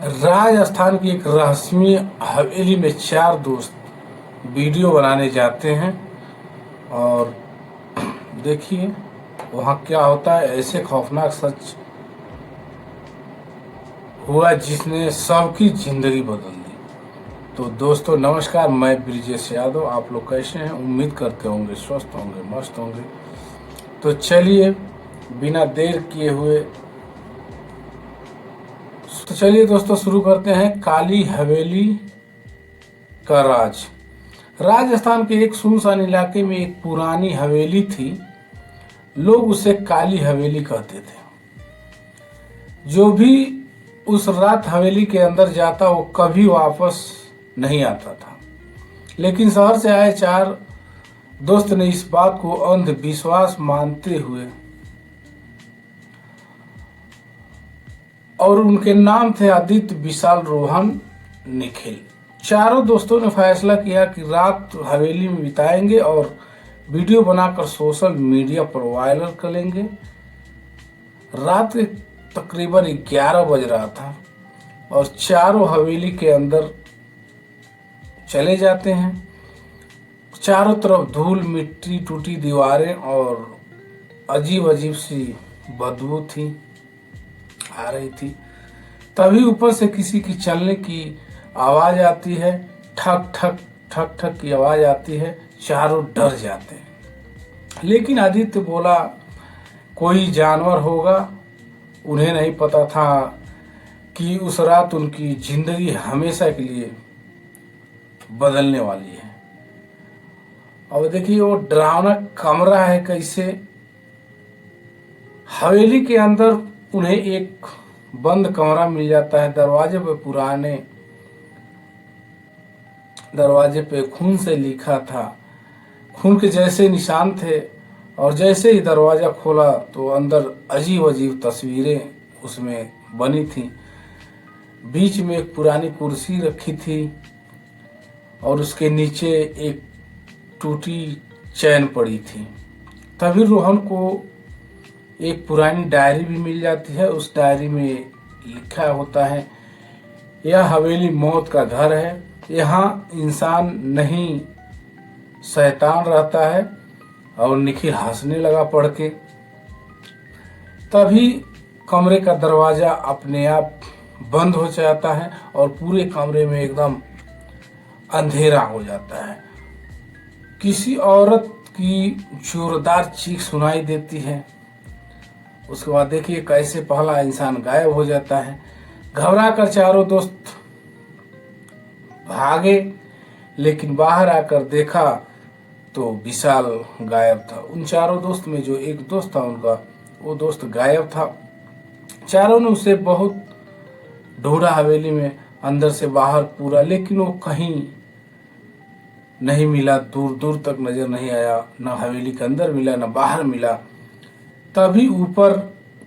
राजस्थान की एक रहस्यमय हवेली में चार दोस्त वीडियो बनाने जाते हैं और देखिए वहाँ क्या होता है। ऐसे खौफनाक सच हुआ जिसने सबकी जिंदगी बदल दी। तो दोस्तों नमस्कार, मैं ब्रिजेश यादव। आप लोग कैसे हैं? उम्मीद करते होंगे स्वस्थ होंगे, मस्त होंगे। तो चलिए बिना देर किए हुए दोस्तों शुरू करते हैं। काली हवेली का राज। राजस्थान के एक सुनसान इलाके में एक पुरानी हवेली थी। लोग उसे काली हवेली कहते थे। जो भी उस रात हवेली के अंदर जाता वो कभी वापस नहीं आता था। लेकिन शहर से आए चार दोस्त ने इस बात को अंधविश्वास मानते हुए, और उनके नाम थे आदित्य, विशाल, रोहन, निखिल। चारों दोस्तों ने फैसला किया कि रात हवेली में बिताएंगे और वीडियो बनाकर सोशल मीडिया पर वायरल करेंगे। रात के तकरीबन 11 बज रहा था और चारों हवेली के अंदर चले जाते हैं। चारों तरफ धूल, मिट्टी, टूटी दीवारें और अजीब अजीब सी बदबू थी आ रही थी। तभी ऊपर से किसी की चलने की आवाज आती है। ठक ठक ठक ठक की आवाज आती है। चारों डर जाते हैं। लेकिन आदित्य बोला कोई जानवर होगा। उन्हें नहीं पता था कि उस रात उनकी जिंदगी हमेशा के लिए बदलने वाली है। और देखिए वो डरावना कमरा है कैसे। हवेली के अंदर उन्हें एक बंद कमरा मिल जाता है। दरवाजे पे खून से लिखा था। खून के जैसे निशान थे और जैसे ही दरवाजा खोला तो अंदर अजीब अजीब तस्वीरें उसमें बनी थी। बीच में एक पुरानी कुर्सी रखी थी और उसके नीचे एक टूटी चैन पड़ी थी। तभी रोहन को एक पुरानी डायरी भी मिल जाती है। उस डायरी में लिखा होता है, यह हवेली मौत का घर है। यहाँ इंसान नहीं शैतान रहता है। और निखिल हंसने लगा पढ़ के। तभी कमरे का दरवाजा अपने आप बंद हो जाता है और पूरे कमरे में एकदम अंधेरा हो जाता है। किसी औरत की जोरदार चीख सुनाई देती है। उसके बाद देखिए कैसे पहला इंसान गायब हो जाता है। घबरा कर चारों दोस्त भागे, लेकिन बाहर आकर देखा तो विशाल गायब था। उन चारों दोस्त में जो एक दोस्त था उनका, वो दोस्त गायब था। चारों ने उसे बहुत ढूंढा हवेली में, अंदर से बाहर पूरा, लेकिन वो कहीं नहीं मिला। दूर दूर तक नजर नहीं आया। न हवेली के अंदर मिला न बाहर मिला। तभी ऊपर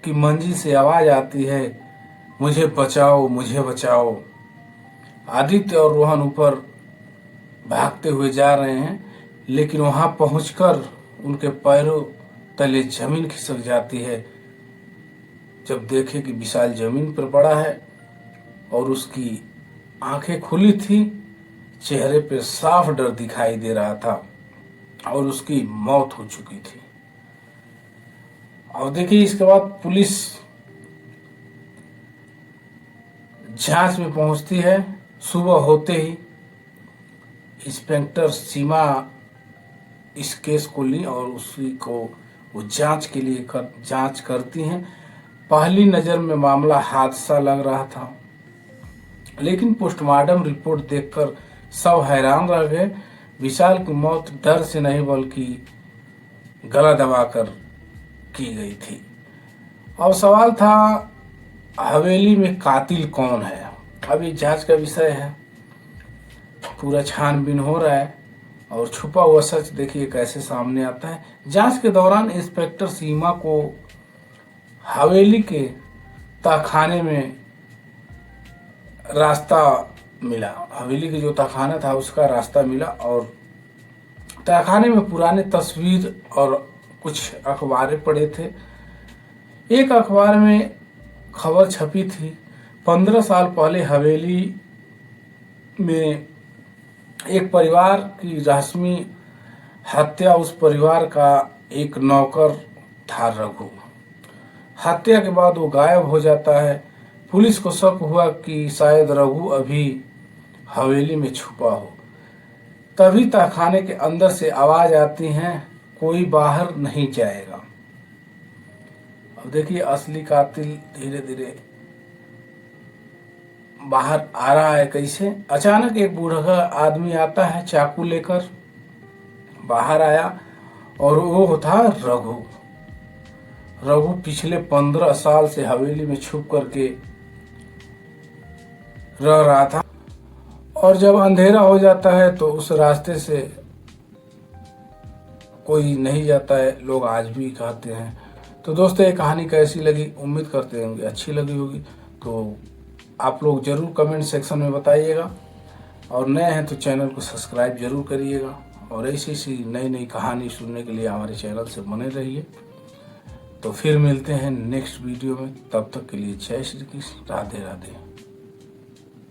की मंजिल से आवाज आती है, मुझे बचाओ, मुझे बचाओ। आदित्य और रोहन ऊपर भागते हुए जा रहे हैं, लेकिन वहां पहुंचकर उनके पैरों तले जमीन खिसक जाती है। जब देखे कि विशाल जमीन पर पड़ा है और उसकी आंखें खुली थी, चेहरे पे साफ डर दिखाई दे रहा था और उसकी मौत हो चुकी थी। और देखिए इसके बाद पुलिस जांच में पहुंचती है। सुबह होते ही इंस्पेक्टर सीमा इस केस को ली और उसी को वो जांच के लिए जांच करती हैं। पहली नजर में मामला हादसा लग रहा था, लेकिन पोस्टमार्टम रिपोर्ट देखकर सब हैरान रह गए। विशाल की मौत डर से नहीं बल्कि गला दबाकर की गई थी। और सवाल था हवेली में कातिल कौन है। अब ये जांच का विषय है। पूरा छानबीन हो रहा है और छुपा हुआ सच देखिए कैसे सामने आता है। जांच के दौरान इंस्पेक्टर सीमा को हवेली के तहखाने में रास्ता मिला। हवेली के जो तहखाना था उसका रास्ता मिला और तहखाने में पुराने तस्वीर और कुछ अखबारें पड़े थे। एक अखबार में खबर छपी थी, 15 साल पहले हवेली में एक परिवार की रहस्यमयी हत्या। उस परिवार का एक नौकर था रघु। हत्या के बाद वो गायब हो जाता है। पुलिस को शक हुआ कि शायद रघु अभी हवेली में छुपा हो। तभी तहखाने के अंदर से आवाज आती है, कोई बाहर नहीं जाएगा। अब देखिए असली कातिल धीरे धीरे बाहर आ रहा है। कैसे? अचानक एक बूढ़ा आदमी आता है चाकू लेकर। बाहर आया और वो था रघु। रघु पिछले 15 साल से हवेली में छुप करके रह रहा था, और जब अंधेरा हो जाता है तो उस रास्ते से कोई नहीं जाता है, लोग आज भी कहते हैं। तो दोस्तों, ये कहानी कैसी लगी? उम्मीद करते होंगे अच्छी लगी होगी। तो आप लोग जरूर कमेंट सेक्शन में बताइएगा, और नए हैं तो चैनल को सब्सक्राइब जरूर करिएगा, और ऐसी नई नई कहानी सुनने के लिए हमारे चैनल से बने रहिए। तो फिर मिलते हैं नेक्स्ट वीडियो में। तब तक के लिए जय श्री कृष्ण, राधे राधे।